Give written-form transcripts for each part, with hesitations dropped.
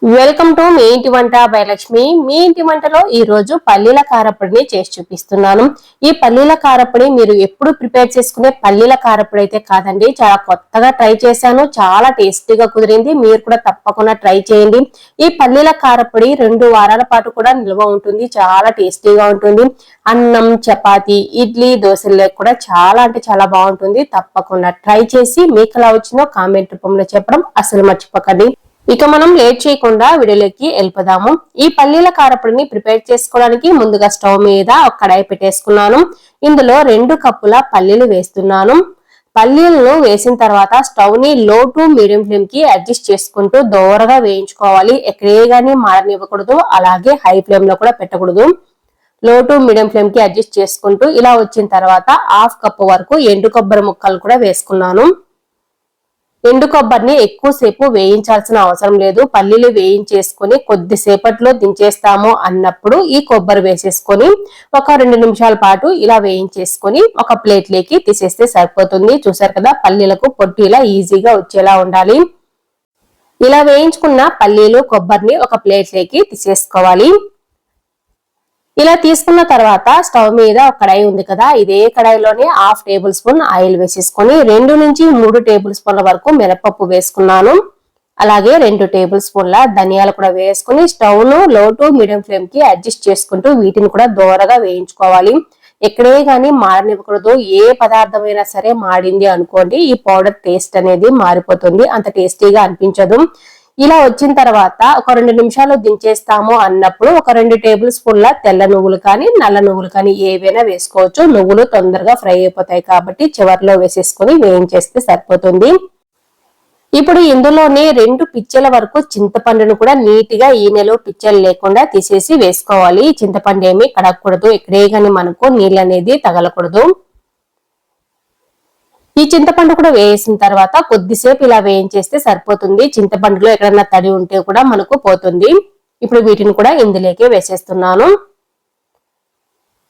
Welcome to me ఇంటి వంట by Lakshmi. మీ ఇంటి వంటలో ఈ రోజు పల్లీల కారపొడిని చేసి చూపిస్తున్నాను. ఈ పల్లీల కారపొడి మీరు ఎప్పుడు ప్రిపేర్ చేసుకునే పల్లీల కారపొడి అయితే కాదండి, చాలా కొత్తగా ట్రై చేశాను. చాలా టేస్టీగా కుదిరింది. మీరు కూడా తప్పకుండా ట్రై చేయండి. ఈ పల్లీల కారపొడి 2 వారాల పాటు కూడా నిల్వ ఉంటుంది. చాలా టేస్టీగా ఉంటుంది. అన్నం, చపాతి, ఇడ్లీ, దోశల్లో కూడా చాలా అంటే చాలా బాగుంటుంది. తప్పకుండా ట్రై చేసి మీకు ఎలా వచ్చిందో కామెంట్ రూపంలో చెప్పడం అసలు మర్చిపోకండి. ఇక మనం లేట్ చేయకుండా వీడియోలోకి వెళ్ళిపోదాము. ఈ పల్లీల కారపొడిని ప్రిపేర్ చేసుకోవడానికి ముందుగా స్టవ్ మీద ఒక కడాయి పెట్టేసుకున్నాను. ఇందులో 2 కప్పుల పల్లీలు వేస్తున్నాను. పల్లీలను వేసిన తర్వాత స్టవ్ ని లో టు మీడియం ఫ్లేమ్ కి అడ్జస్ట్ చేసుకుంటూ దోరగా వేయించుకోవాలి. ఎక్కడే గానీ మాడనివ్వకూడదు, అలాగే హై ఫ్లేమ్ లో కూడా పెట్టకూడదు. లో టు మీడియం ఫ్లేమ్ కి అడ్జస్ట్ చేసుకుంటూ ఇలా వచ్చిన తర్వాత 1/2 కప్పు వరకు ఎండు కొబ్బరి ముక్కలు కూడా వేసుకున్నాను. ఎండు కొబ్బరిని ఎక్కువసేపు వేయించాల్సిన అవసరం లేదు. పల్లీలు వేయించేసుకుని కొద్దిసేపట్లో దించేస్తాము అన్నప్పుడు ఈ కొబ్బరి వేసేసుకొని ఒక 2 నిమిషాల పాటు ఇలా వేయించేసుకొని ఒక ప్లేట్లోకి తీసేస్తే సరిపోతుంది. చూసారు కదా, పల్లీలకు పొట్టు ఇలా ఈజీగా వచ్చేలా ఉండాలి. ఇలా వేయించుకున్న పల్లీలు, కొబ్బరిని ఒక ప్లేట్లోకి తీసేసుకోవాలి. ఇలా తీసుకున్న తర్వాత స్టవ్ మీద ఒక కడాయి ఉంది కదా, ఇదే కడాయిలోనే 1/2 టేబుల్ స్పూన్ ఆయిల్ వేసేసుకొని 2 నుంచి 3 టేబుల్ స్పూన్ల వరకు మినపప్పు వేసుకున్నాను. అలాగే 2 టేబుల్ స్పూన్ల ధనియాలు కూడా వేసుకుని స్టవ్ ను లో టు మీడియం ఫ్లేమ్ కి అడ్జస్ట్ చేసుకుంటూ వీటిని కూడా దోరగా వేయించుకోవాలి. ఎక్కడే గానీ మాడనివ్వకూడదు. ఏ పదార్థమైనా సరే మాడింది అనుకోండి, ఈ పౌడర్ టేస్ట్ అనేది మారిపోతుంది, అంత టేస్టీగా అనిపించదు. ఇలా వచ్చిన తర్వాత ఒక 2 నిమిషాలు దించేస్తాము అన్నప్పుడు ఒక 2 టేబుల్ స్పూన్ల తెల్ల నువ్వులు కానీ నల్ల నువ్వులు కానీ ఏవైనా వేసుకోవచ్చు. నువ్వులు తొందరగా ఫ్రై అయిపోతాయి కాబట్టి చివర్లో వేసేసుకొని వేయించేస్తే సరిపోతుంది. ఇప్పుడు ఇందులోనే 2 పిచ్చెల వరకు చింతపండును కూడా నీట్ గా ఈనెలో పిచ్చెలు లేకుండా తీసేసి వేసుకోవాలి. చింతపండు ఏమి కడగకూడదు, ఎక్కడే కానీ మనకు నీళ్ళు అనేది తగలకూడదు. ఈ చింతపండు కూడా వేసిన తర్వాత కొద్దిసేపు ఇలా వేయించేస్తే సరిపోతుంది. చింతపండులో ఎక్కడన్నా తడి ఉంటే కూడా మనకు పోతుంది. ఇప్పుడు వీటిని కూడా ఇందులోకి వేసేస్తున్నాను.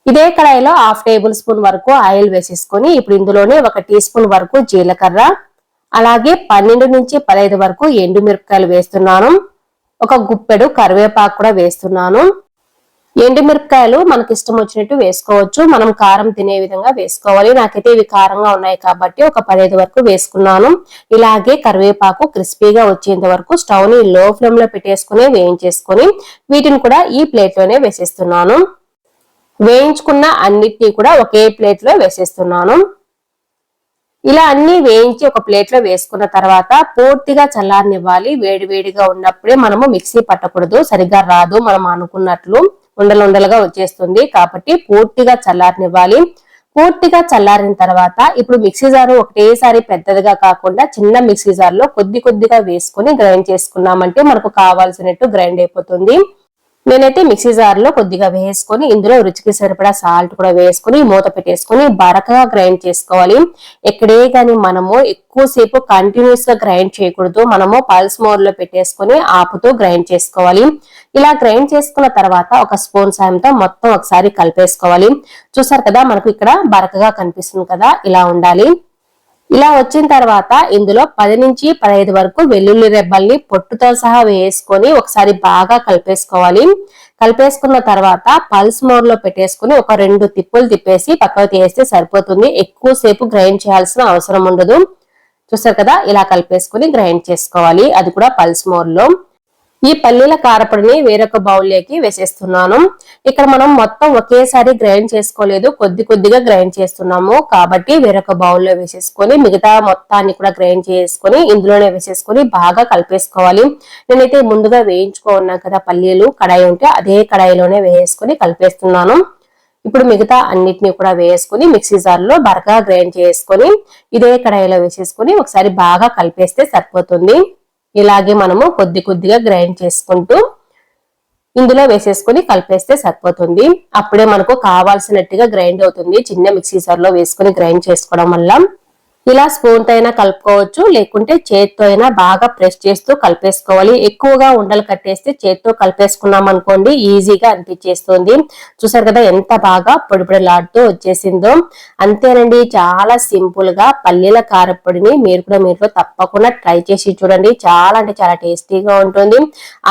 ఇదే కడాయిలో 1/2 టేబుల్ స్పూన్ వరకు ఆయిల్ వేసేసుకొని ఇప్పుడు ఇందులోనే 1 టీ స్పూన్ వరకు జీలకర్ర, అలాగే 12 నుంచి 15 వరకు ఎండు మిరపకాయలు వేస్తున్నాను. ఒక గుప్పెడు కరివేపాకు కూడా వేస్తున్నాను. ఎండుమిరపకాయలు మనకి ఇష్టం వచ్చినట్టు వేసుకోవచ్చు. మనం కారం తినే విధంగా వేసుకోవాలి. నాకైతే ఇవి కారంగా ఉన్నాయి కాబట్టి ఒక 15 వరకు వేసుకున్నాను. ఇలాగే కరివేపాకు క్రిస్పీగా వచ్చేంత వరకు స్టవ్ ని లో ఫ్లేమ్ లో పెట్టేసుకుని వేయించేసుకొని వీటిని కూడా ఈ ప్లేట్ లోనే వేసేస్తున్నాను. వేయించుకున్న అన్నిటినీ కూడా ఒకే ప్లేట్ లో వేసేస్తున్నాను. ఇలా అన్ని వేయించి ఒక ప్లేట్ లో వేసుకున్న తర్వాత పూర్తిగా చల్లారనివ్వాలి. వేడివేడిగా ఉన్నప్పుడే మనము మిక్సీ పట్టకూడదు, సరిగ్గా రాదు మనం అనుకున్నట్లు, ఉండలుండలుగా వచ్చేస్తుంది. కాబట్టి పూర్తిగా చల్లారనివ్వాలి. పూర్తిగా చల్లారిన తర్వాత ఇప్పుడు మిక్సీ జారు ఒకటేసారి పెద్దదిగా కాకుండా చిన్న మిక్సీ జార్లో కొద్ది కొద్దిగా వేసుకొని గ్రైండ్ చేసుకున్నామంటే మనకు కావాల్సినట్టు గ్రైండ్ అయిపోతుంది. నేనైతే మిక్సీ జార్ లో కొద్దిగా వేసుకొని ఇందులో రుచికి సరిపడా సాల్ట్ కూడా వేసుకుని మూత పెట్టేసుకుని బరకగా గ్రైండ్ చేసుకోవాలి. ఎక్కడే కానీ మనము ఎక్కువసేపు కంటిన్యూస్ గా గ్రైండ్ చేయకూడదు. మనము పల్స్ మోడ్ లో పెట్టేసుకుని ఆపుతూ గ్రైండ్ చేసుకోవాలి. ఇలా గ్రైండ్ చేసుకున్న తర్వాత ఒక స్పూన్ సాయంతో మొత్తం ఒకసారి కలిపేసుకోవాలి. చూసారు కదా, మనకు ఇక్కడ బరకగా కనిపిస్తుంది కదా, ఇలా ఉండాలి. ఇలా వచ్చిన తర్వాత ఇందులో 10 నుంచి 15 వరకు వెల్లుల్లి రెబ్బల్ని పొట్టుతో సహా వేసుకొని ఒకసారి బాగా కలిపేసుకోవాలి. కలిపేసుకున్న తర్వాత పల్స్ మోడ్ లో పెట్టేసుకుని ఒక 2 తిప్పులు తిప్పేసి పక్కకు తీస్తే సరిపోతుంది. ఎక్కువసేపు గ్రైండ్ చేయాల్సిన అవసరం ఉండదు. చూసారు కదా, ఇలా కలిపేసుకుని గ్రైండ్ చేసుకోవాలి, అది కూడా పల్స్ మోడ్ లో. ఈ పల్లీల కారపొడిని వేరొక బౌల్లోకి వేసేస్తున్నాను. ఇక్కడ మనం మొత్తం ఒకేసారి గ్రైండ్ చేసుకోలేదు, కొద్ది కొద్దిగా గ్రైండ్ చేస్తున్నాము కాబట్టి వేరొక బౌల్లో వేసేసుకొని మిగతా మొత్తాన్ని కూడా గ్రైండ్ చేసుకొని ఇందులోనే వేసేసుకొని బాగా కలిపేసుకోవాలి. నేనైతే ముందుగా వేయించుకున్నాను కదా పల్లీలు, కడాయి ఉంటే అదే కడాయిలోనే వేసుకొని కలిపేస్తున్నాను. ఇప్పుడు మిగతా అన్నిటిని కూడా వేసుకుని మిక్సీ జార్లో బరకగా గ్రైండ్ చేసుకొని ఇదే కడాయిలో వేసేసుకొని ఒకసారి బాగా కలిపేస్తే సరిపోతుంది. ఇలాగే మనము కొద్ది కొద్దిగా గ్రైండ్ చేసుకుంటూ ఇందులో వేసేసుకొని కలిపేస్తే సరిపోతుంది. అప్పుడే మనకు కావాల్సినట్టుగా గ్రైండ్ అవుతుంది. చిన్న మిక్సీ జార్ లో వేసుకొని గ్రైండ్ చేసుకోవడం వల్ల ఇలా స్పూన్ తో అయినా కలుపుకోవచ్చు, లేకుంటే చేత్తో అయినా బాగా ప్రెస్ చేస్తూ కలిపేసుకోవాలి. ఎక్కువగా ఉండలు కట్టేస్తే చేత్తో కలిపేసుకున్నాం అనుకోండి ఈజీగా అనిపించేస్తుంది. చూసారు కదా ఎంత బాగా పొడి పొడిలాడుతూ వచ్చేసిందో. అంతేనండి, చాలా సింపుల్ గా పల్లీల కారపొడిని మీరు కూడా మీరు తప్పకుండా ట్రై చేసి చూడండి. చాలా అంటే చాలా టేస్టీగా ఉంటుంది.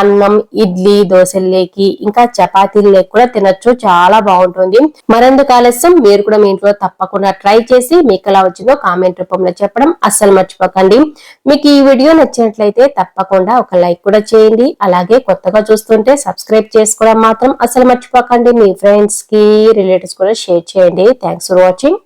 అన్నం, ఇడ్లీ, దోశల్లోకి ఇంకా చపాతీల్లోకి కూడా తినొచ్చు, చాలా బాగుంటుంది. మరెందుకు ఆలస్యం, మీరు కూడా మీ ఇంట్లో తప్పకుండా ట్రై చేసి మీకు ఎలా వచ్చిందో కామెంట్ రూపంలో చెప్పడం అస్సలు మర్చిపోకండి. మీకు ఈ వీడియో నచ్చినట్లయితే తప్పకుండా ఒక లైక్ కూడా చేయండి. అలాగే కొత్తగా చూస్తుంటే సబ్స్క్రైబ్ చేసుకోవడం మాత్రం అస్సలు మర్చిపోకండి. మీ ఫ్రెండ్స్ కి రిలేటివ్స్ కూడా షేర్ చేయండి. Thanks for watching.